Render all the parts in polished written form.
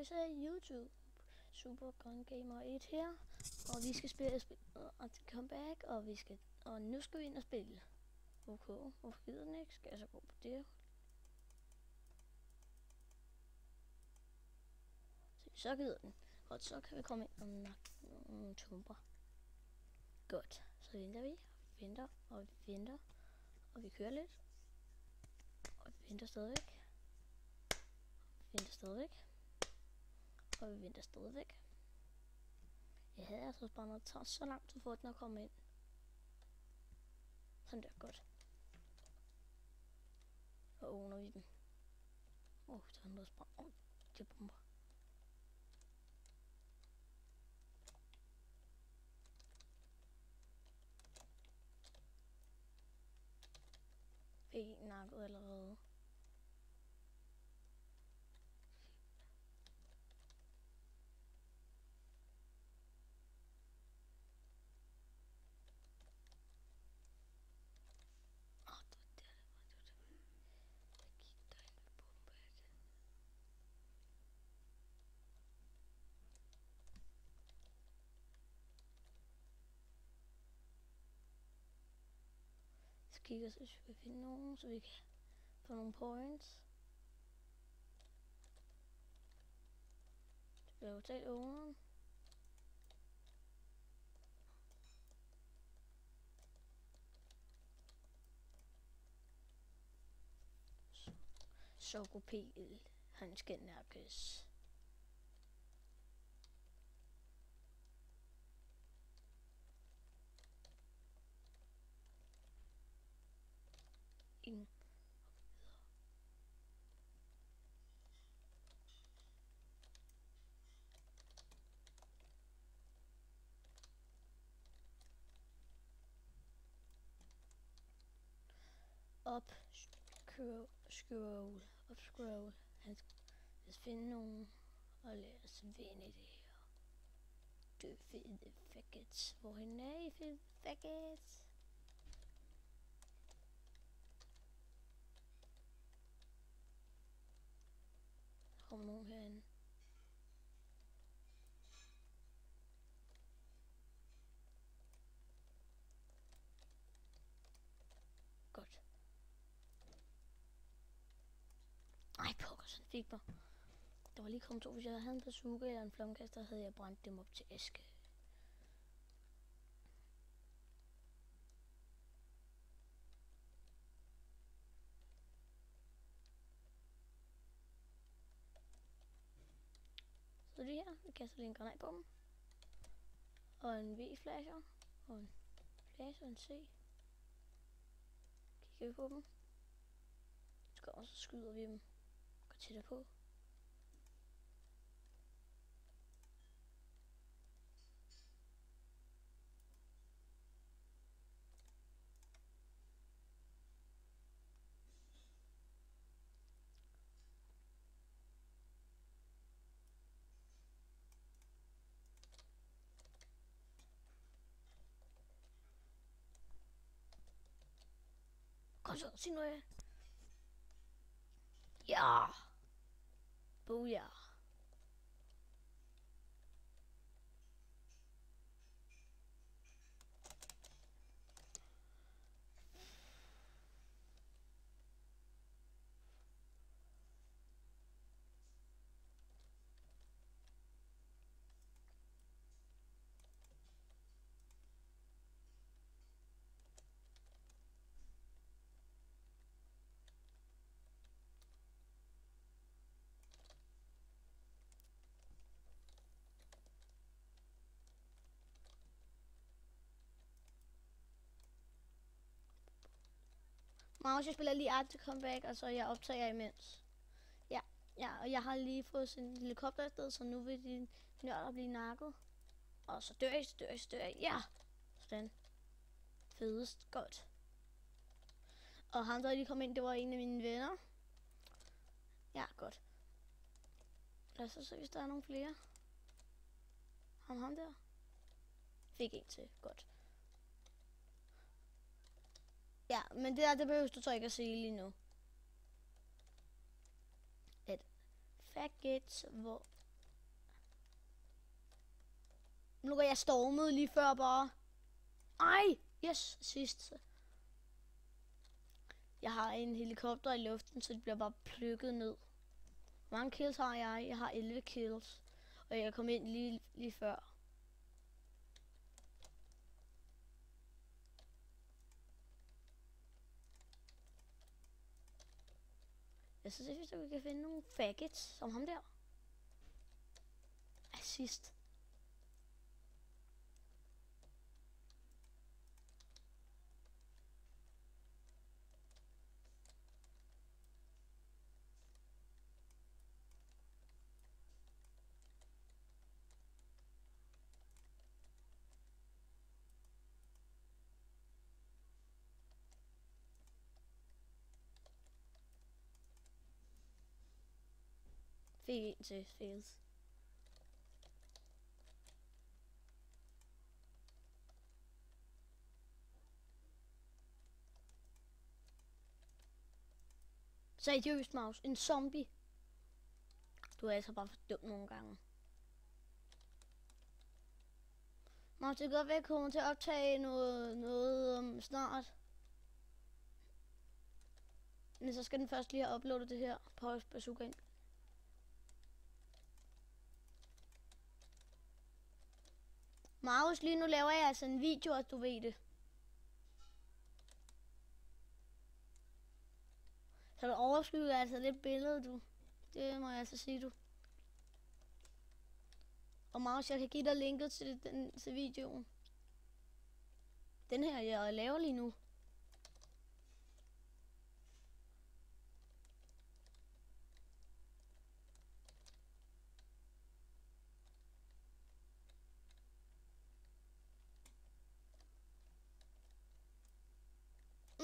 Halløjsa YouTube. Super Gun Gamer 1 her. Og vi skal spille og comeback, og nu skal vi ind og spille. Okay, hvorfor gider den ikke? Skal jeg så gå på det? Så gider den. Godt, så kan vi komme ind og nakke nogle tumper. Godt, så venter vi, og vi kører lidt. Og vi venter stadigvæk. Og vi venter stadigvæk. Jeg havde altså bare noget tager så langt til for den at komme ind. Sådan der, godt. Og åbner vi den. Der er noget spræng. De bomber. Fik en nakket allerede. Kigger, så vi kan finde nogen, så vi kan få nogle points. Det bliver jo talt under. Sokopel, han skal nakkes. Ind. Op, scroll. Han skal finde nogen, og lad os vinde det her. Du fede faggots. Hvorhen er I, fede faggots? Der kommer nogen herinde. Godt. Ej, pokker, sådan fik mig. Der var lige kommet to. Hvis jeg havde en bazooka eller en flammekaster, havde jeg brændt dem op til aske. Så det her, vi kaster lige en granat på dem. Og en V-flasher. Og en flash og en C. Kigger vi på dem. Og så skyder vi dem. Går tættere på. Kom så, sig noget. Ja. Booyah. Maus, jeg spiller lige Art to Comeback, og så jeg optager imens. Ja, og jeg har lige fået sådan en helikopter afsted, så nu vil de nørder blive nakket. Og så dør jeg. Ja! Sådan. Fedest. Godt. Og ham, der lige kom ind, det var en af mine venner. Ja, godt. Lad os så se, hvis der er nogle flere. Ham der. Fik en til. Godt. Ja, men det behøver du så ikke at se lige nu. Et faggots, hvor Nu går jeg stormet lige før bare. Ej, yes, sidst. Jeg har en helikopter i luften, så det bliver bare plukket ned. Hvor mange kills har jeg? Jeg har 11 kills. Og jeg kom ind lige før. Jeg synes, hvis vi kan finde nogle faggots som ham der. Assist. Fik en til fails. Seriøst, Maus. En zombie. Du er altså bare for dum nogle gange. Maus, det kan godt være, at jeg kommer til at optage noget snart. Men så skal den først lige have uploadet det her på bazookaen. Maus, lige nu laver jeg altså en video, at du ved det. Så du overskygger altså lidt billede, du. Det må jeg altså sige, du. Og Maus, jeg kan give dig linket til videoen. Den her, jeg laver lige nu.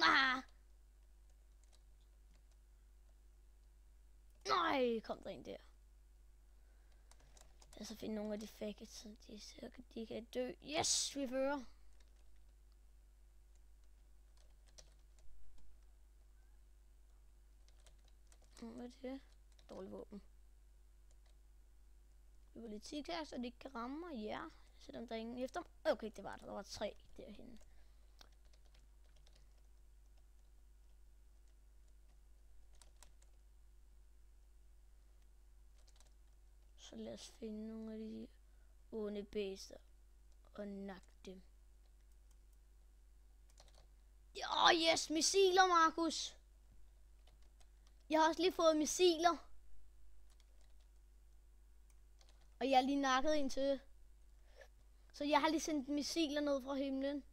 Ah! Nej, kom der en der. Jeg skal finde nogle af de faggots, så de kan dø. Yes, vi fører. Hvad er det? Dårlig våben. Vi var lidt zigzag, så de ikke kan ramme mig. Ja, selvom der er ingen efter mig. Okay, det var der. Der var 3 derhenne. Så lad os finde nogle af de onde bæster og nakke dem. Åh, yes, missiler, Markus. Jeg har også lige fået missiler. Og jeg har lige nakket en til. Så jeg har lige sendt missiler ned fra himlen.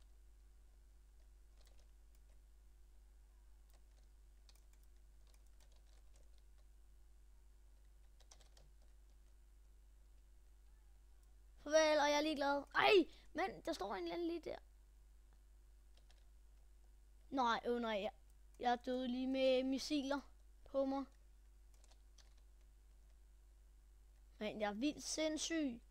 Farvel, og jeg er ligeglad. Ej, men der står en eller anden lige der. Nej, nej, jeg er død lige med missiler på mig. Men jeg er vildt sindssyg.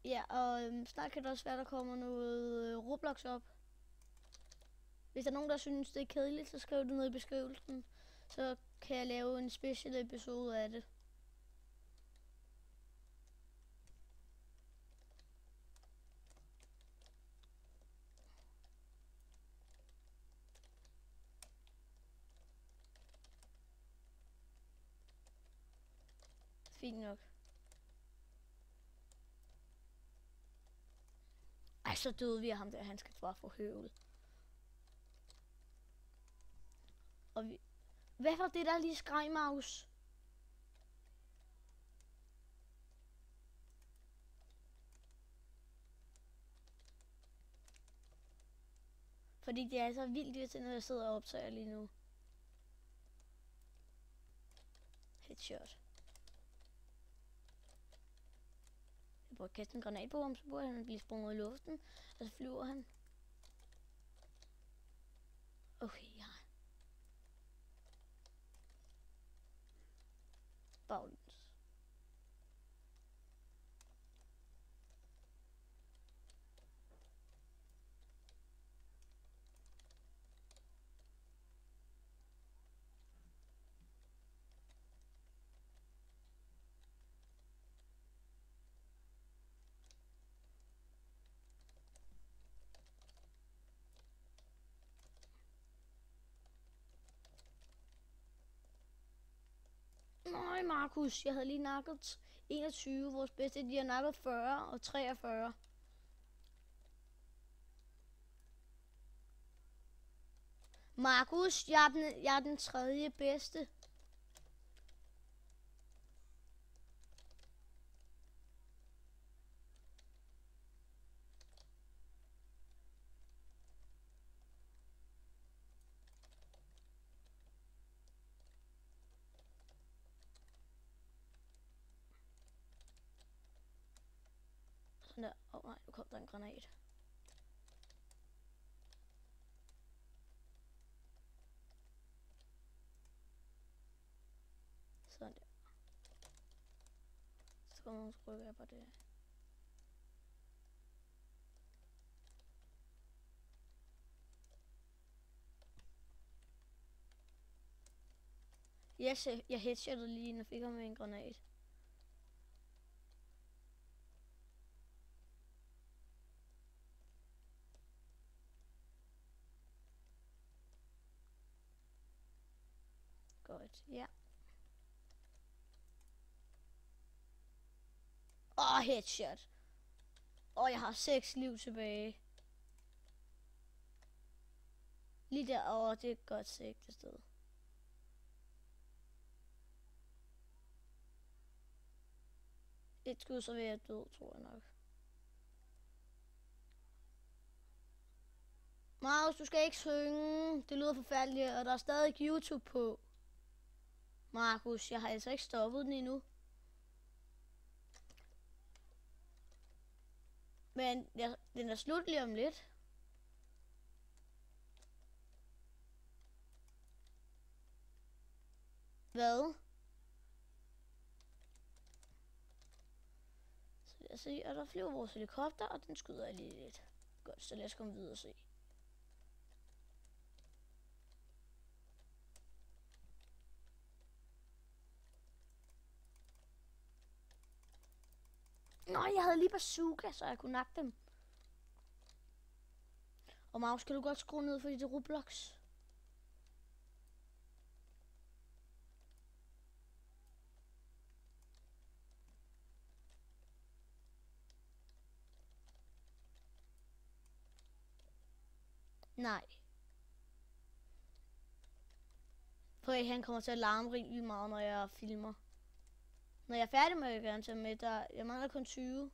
Ja, og snart kan det også være, der kommer noget Roblox op. Hvis der er nogen, der synes, det er kedeligt, så skriv det ned i beskrivelsen. Så kan jeg lave en special episode af det. Fint nok. Ej, så døde vi af ham der. Han skal bare få høvl. Og vi... Hvad var det der lige skreg, Maus? Fordi det er så vildt irriterende, når jeg sidder og optager lige nu. Headshot. Jeg prøver at kaste en granat på ham, så burde han blive sprunget i luften. Og så flyver han. Okay, ja. Baglæns. Markus. Jeg havde lige nakket 21. Vores bedste, de har nakket 40 og 43. Markus, jeg er den tredje bedste. Sådan der. Nej, nu kom der en granat. Sådan der. Så rykker jeg på det. Yes, jeg headshottede lige, når jeg fik ham med en granat. Godt, ja. Headshot. Jeg har 6 liv tilbage. Lige derovre, det er et godt sigte sted. Et skud, så vil jeg død, tror jeg nok. Marius, du skal ikke synge. Det lyder forfærdeligt, og der er stadig YouTube på. Markus, jeg har altså ikke stoppet den endnu. Men den er slut lige om lidt. Hvad? Så lad os se, og der flyver vores helikopter, og den skyder jeg lige lidt. Godt, så lad os komme videre og se. Nå, jeg havde lige bazooka, så jeg kunne nakke dem. Og Maus, kan du godt skrue ned for dit Roblox? Nej. For han kommer til at larme rigtig meget, når jeg filmer. Når jeg er færdig med, jeg gerne tage med, jeg mangler kun 20.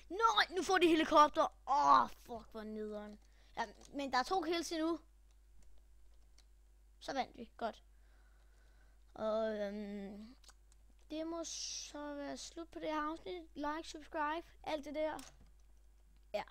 Nej, nu får de helikopter. Fuck, hvor nederen. Ja, men der er 2 kills endnu. Så vandt vi, godt. Og det må så være slut på det her afsnit. Like, subscribe, alt det der. Ja.